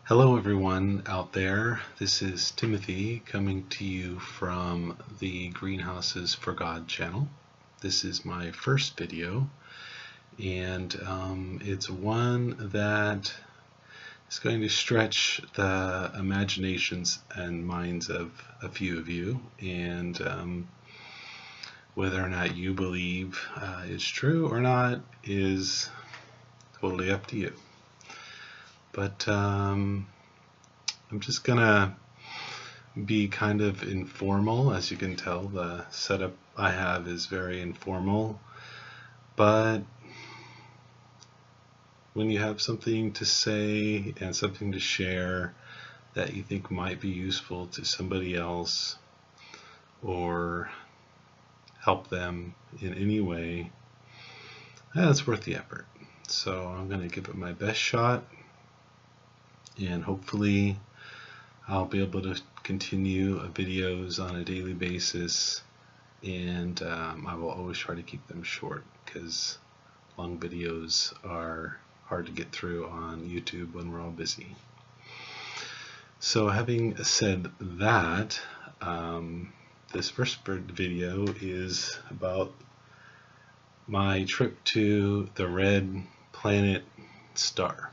Hello everyone out there. This is Timothy coming to you from the Greenhouses for God channel. This is my first video, and it's one that is going to stretch the imaginations and minds of a few of you, and whether or not you believe it's true or not is totally up to you. But I'm just gonna be kind of informal. As you can tell, the setup I have is very informal, but when you have something to say and something to share that you think might be useful to somebody else or help them in any way, that's worth the effort. So I'm going to give it my best shot, and hopefully I'll be able to continue videos on a daily basis, and I will always try to keep them short because long videos are hard to get through on YouTube when we're all busy. So having said that, this first video is about my trip to the red planet star,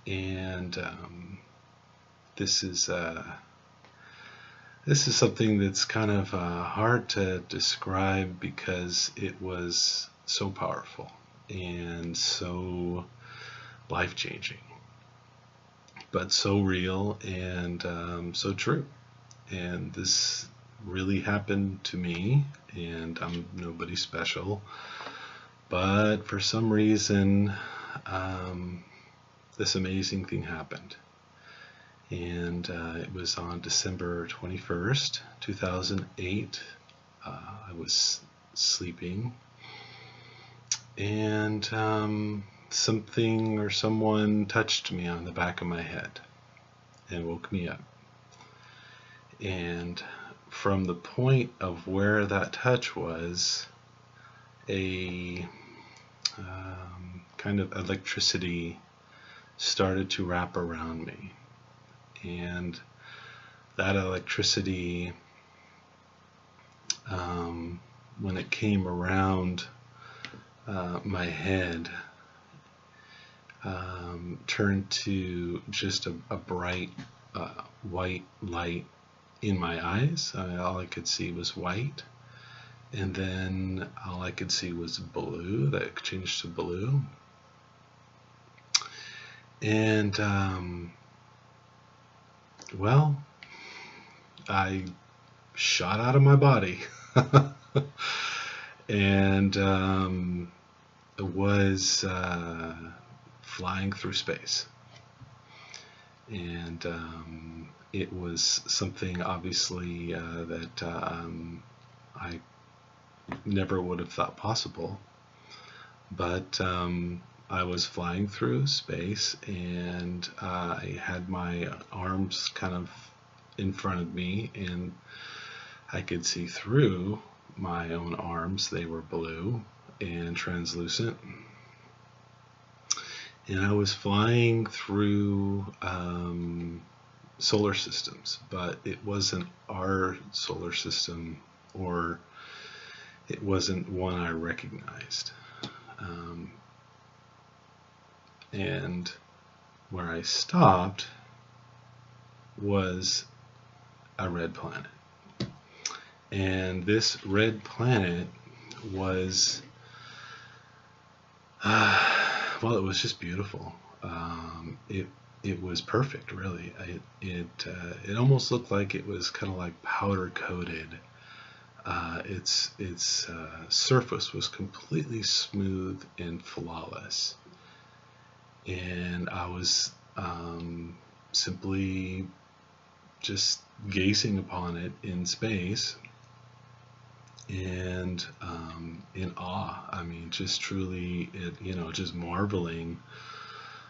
and this is something that's kind of hard to describe because it was so powerful and so life-changing, but so real and so true. And this really happened to me, and I'm nobody special, but for some reason this amazing thing happened. And it was on December 21st, 2008. I was sleeping, and something or someone touched me on the back of my head and woke me up. And from the point of where that touch was, a kind of electricity started to wrap around me. And that electricity, when it came around my head, turned to just a bright white light in my eyes. All I could see was white, and then all I could see was blue. That changed to blue, and well, I shot out of my body and was flying through space. And it was something obviously that I never would have thought possible, but I was flying through space, and I had my arms kind of in front of me, and I could see through my own arms. They were blue and translucent, and I was flying through solar systems, but it wasn't our solar system, or it wasn't one I recognized. And where I stopped was a red planet. And this red planet was, well, it was just beautiful. It was perfect, really. It almost looked like it was kind of like powder coated. Its surface was completely smooth and flawless. And I was simply just gazing upon it in space, and in awe. I mean, just truly, just marveling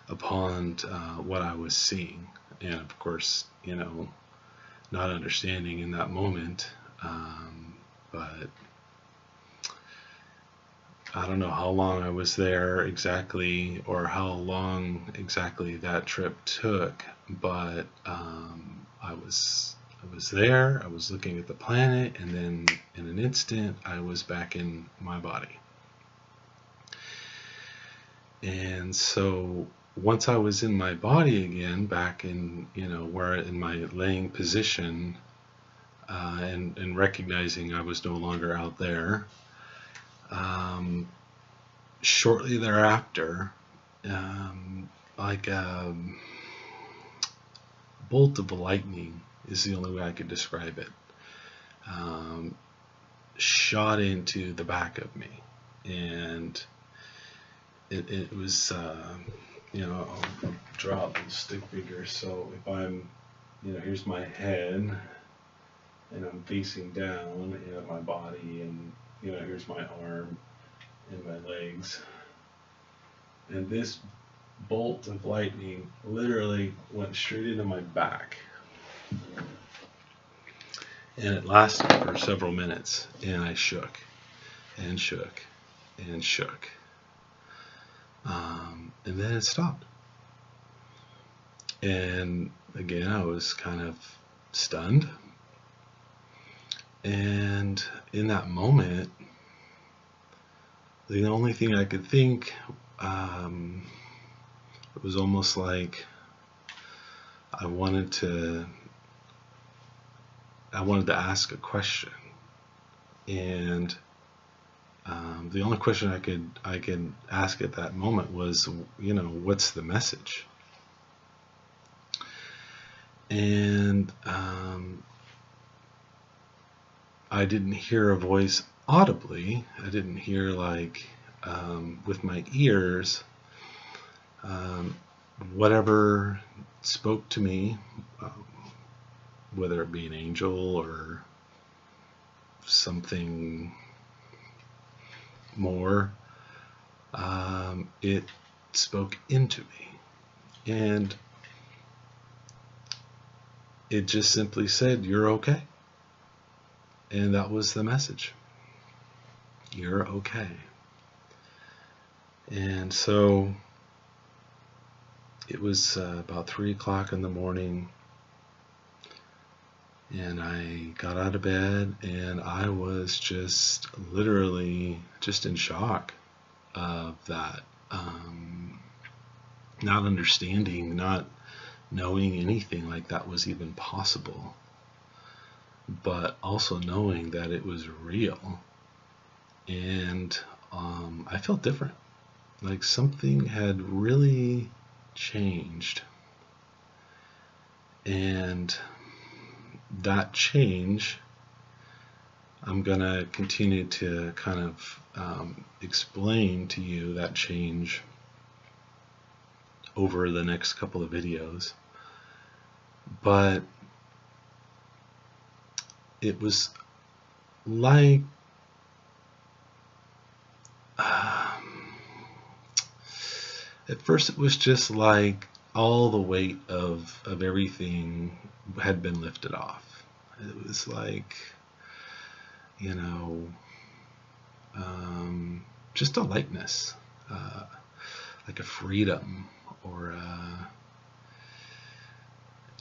upon what I was seeing, and of course, not understanding in that moment, but I don't know how long I was there exactly, or how long exactly that trip took, but I was there. I was looking at the planet, and then in an instant, I was back in my body. And so once I was in my body again, back in, where in my laying position, and recognizing I was no longer out there, um, shortly thereafter, like a bolt of lightning is the only way I could describe it, um, shot into the back of me. And it was, I'll draw up the stick figure. So if I'm, here's my head, and I'm facing down at my body, and, here's my arm and my legs. And this bolt of lightning literally went straight into my back. And it lasted for several minutes, and I shook and shook and shook. And then it stopped. And again, I was kind of stunned. And in that moment, the only thing I could think, it was almost like I wanted to ask a question. And the only question I could ask at that moment was, what's the message? And I didn't hear a voice audibly. I didn't hear with my ears. Whatever spoke to me, whether it be an angel or something more, it spoke into me, and it just simply said, "You're okay." And that was the message. You're okay. And so it was about 3 o'clock in the morning, and I got out of bed, and I was just literally just in shock of that, not understanding, not knowing anything like that was even possible, but also knowing that it was real. And I felt different, like something had really changed. And that change, I'm going to continue to kind of explain to you that change over the next couple of videos. But it was like at first it was just like all the weight of everything had been lifted off. It was like, just a lightness, like a freedom, or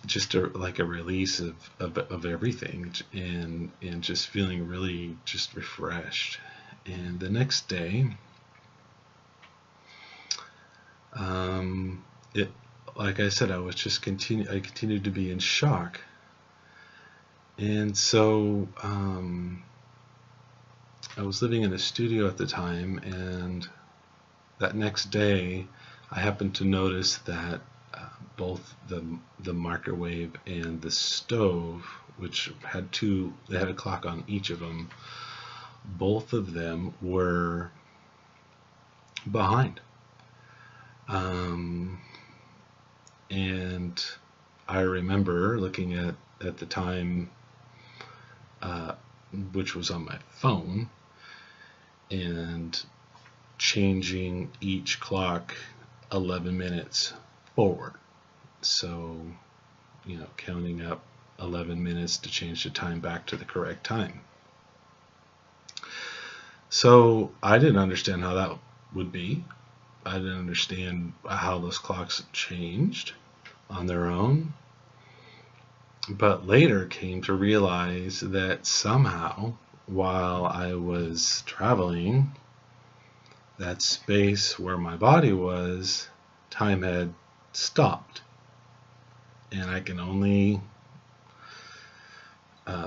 just like a release of everything, and just feeling really just refreshed. And the next day, it, like I said, I continued to be in shock. And so I was living in a studio at the time, and that next day I happened to notice that both the microwave and the stove, which had they had a clock on each of them, both of them were behind. And I remember looking at the time, which was on my phone, and changing each clock 11 minutes forward. So, counting up 11 minutes to change the time back to the correct time. So I didn't understand how that would be. I didn't understand how those clocks changed on their own, but later came to realize that somehow, while I was traveling, that space where my body was, time had stopped. And I can only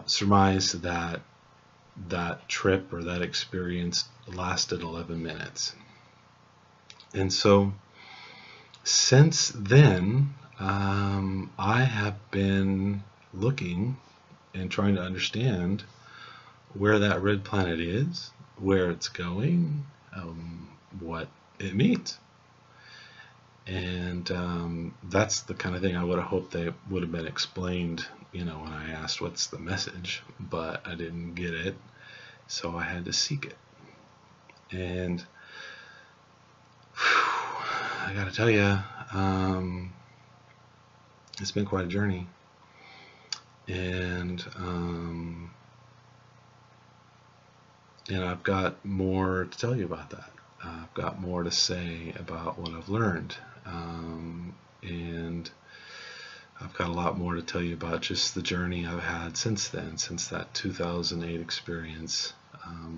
surmise that that trip or that experience lasted 11 minutes. And so since then, I have been looking and trying to understand where that red planet is, where it's going, what it means. And that's the kind of thing I would have hoped they would have been explained, when I asked what's the message, but I didn't get it, so I had to seek it. And I gotta tell you, it's been quite a journey, and I've got more to tell you about that. I've got more to say about what I've learned, and I've got a lot more to tell you about just the journey I've had since then, since that 2008 experience,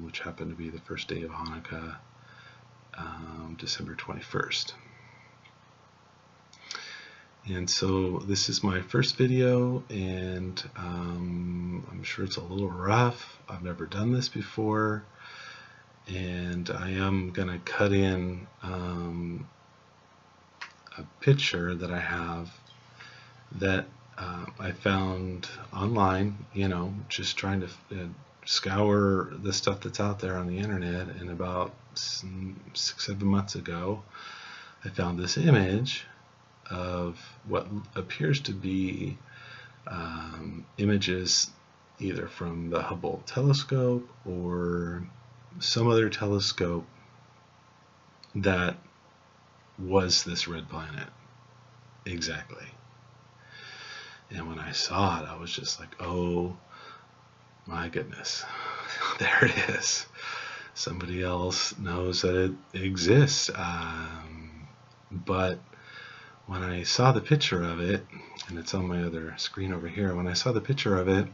which happened to be the first day of Hanukkah, December 21st. And so this is my first video, and I'm sure it's a little rough. I've never done this before, and I am going to cut in a picture that I have that I found online, just trying to scour the stuff that's out there on the internet, and about 6-7 months ago I found this image of what appears to be images either from the Hubble telescope or some other telescope that was this red planet exactly. And when I saw it, I was just like, oh my goodness, there it is. Somebody else knows that it exists. But when I saw the picture of it, and it's on my other screen over here, when I saw the picture of it,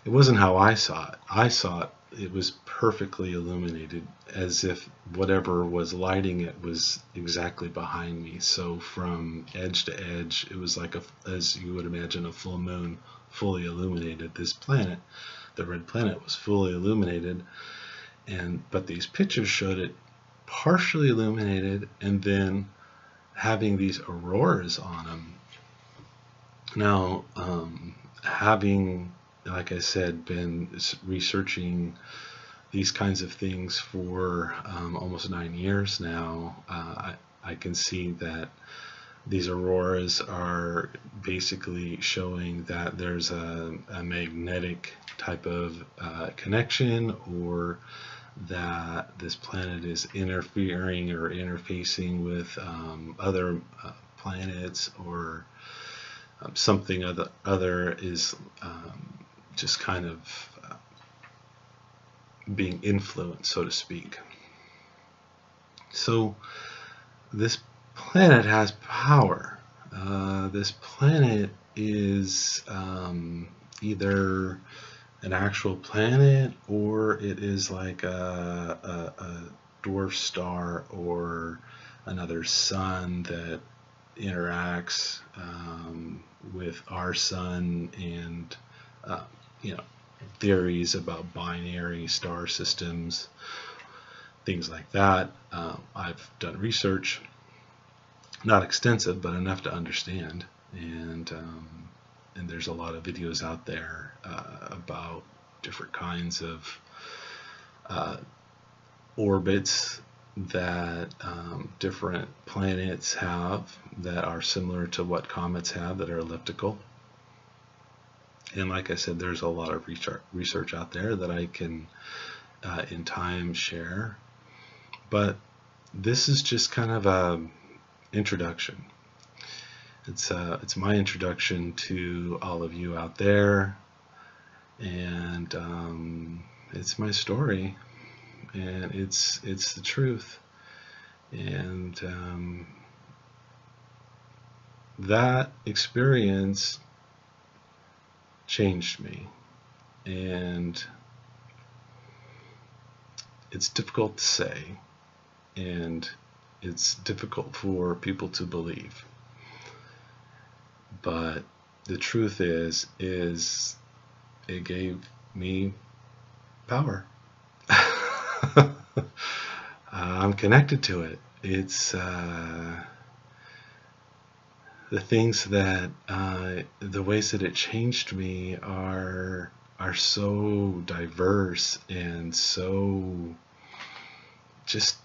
it wasn't how I saw it. I saw it was perfectly illuminated, as if whatever was lighting it was exactly behind me. So from edge to edge, it was like, as you would imagine, a full moon fully illuminated. This planet, the red planet, was fully illuminated, but these pictures showed it partially illuminated and then having these auroras on them. Now, having, like I said, been researching these kinds of things for almost 9 years now, I can see that these auroras are basically showing that there's a magnetic type of connection, or that this planet is interfering or interfacing with other planets, or something other is just kind of being influenced, so to speak. So this planet has power. This planet is either an actual planet, or it is like a dwarf star or another sun that interacts with our sun, and theories about binary star systems, things like that. I've done research, not extensive, but enough to understand, and there's a lot of videos out there about different kinds of orbits that different planets have that are similar to what comets have, that are elliptical. And like I said, there's a lot of research out there that I can in time share, but this is just kind of a introduction. It's my introduction to all of you out there, and it's my story, and it's the truth. And that experience changed me, and it's difficult to say, and it's difficult for people to believe, but the truth is it gave me power. I'm connected to it. It's the things that the ways that it changed me are so diverse and so just,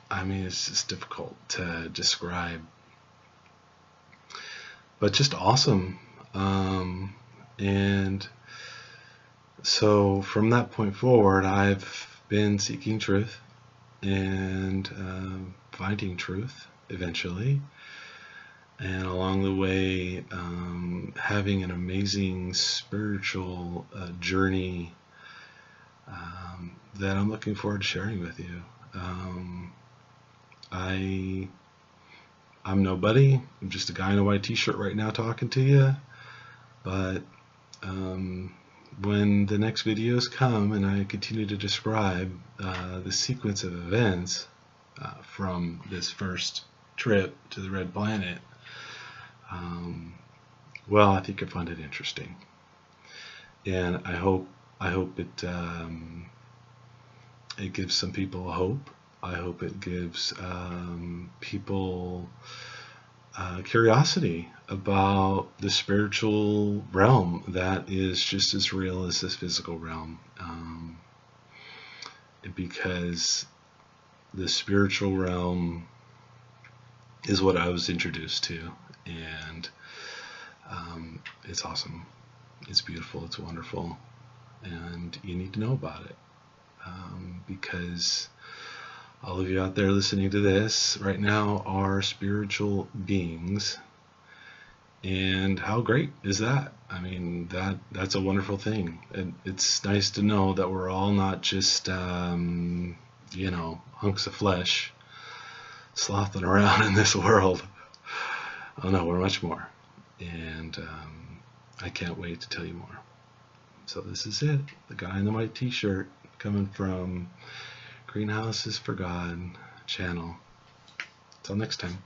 I mean, it's just difficult to describe, but just awesome. And so from that point forward, I've been seeking truth and finding truth eventually, and along the way having an amazing spiritual journey that I'm looking forward to sharing with you. I'm nobody. I'm just a guy in a white t-shirt right now talking to you, but when the next videos come and I continue to describe the sequence of events from this first trip to the Red Planet, well, I think you'll find it interesting, and I hope it it gives some people hope. I hope it gives people curiosity about the spiritual realm that is just as real as this physical realm, because the spiritual realm is what I was introduced to, and it's awesome, it's beautiful, it's wonderful, and you need to know about it, because all of you out there listening to this right now are spiritual beings, and how great is that? I mean, that's a wonderful thing, and it's nice to know that we're all not just hunks of flesh slothing around in this world. Oh no, we're much more, and I can't wait to tell you more. So this is it, the guy in the white t-shirt, coming from Greenhouses for God channel. Until next time.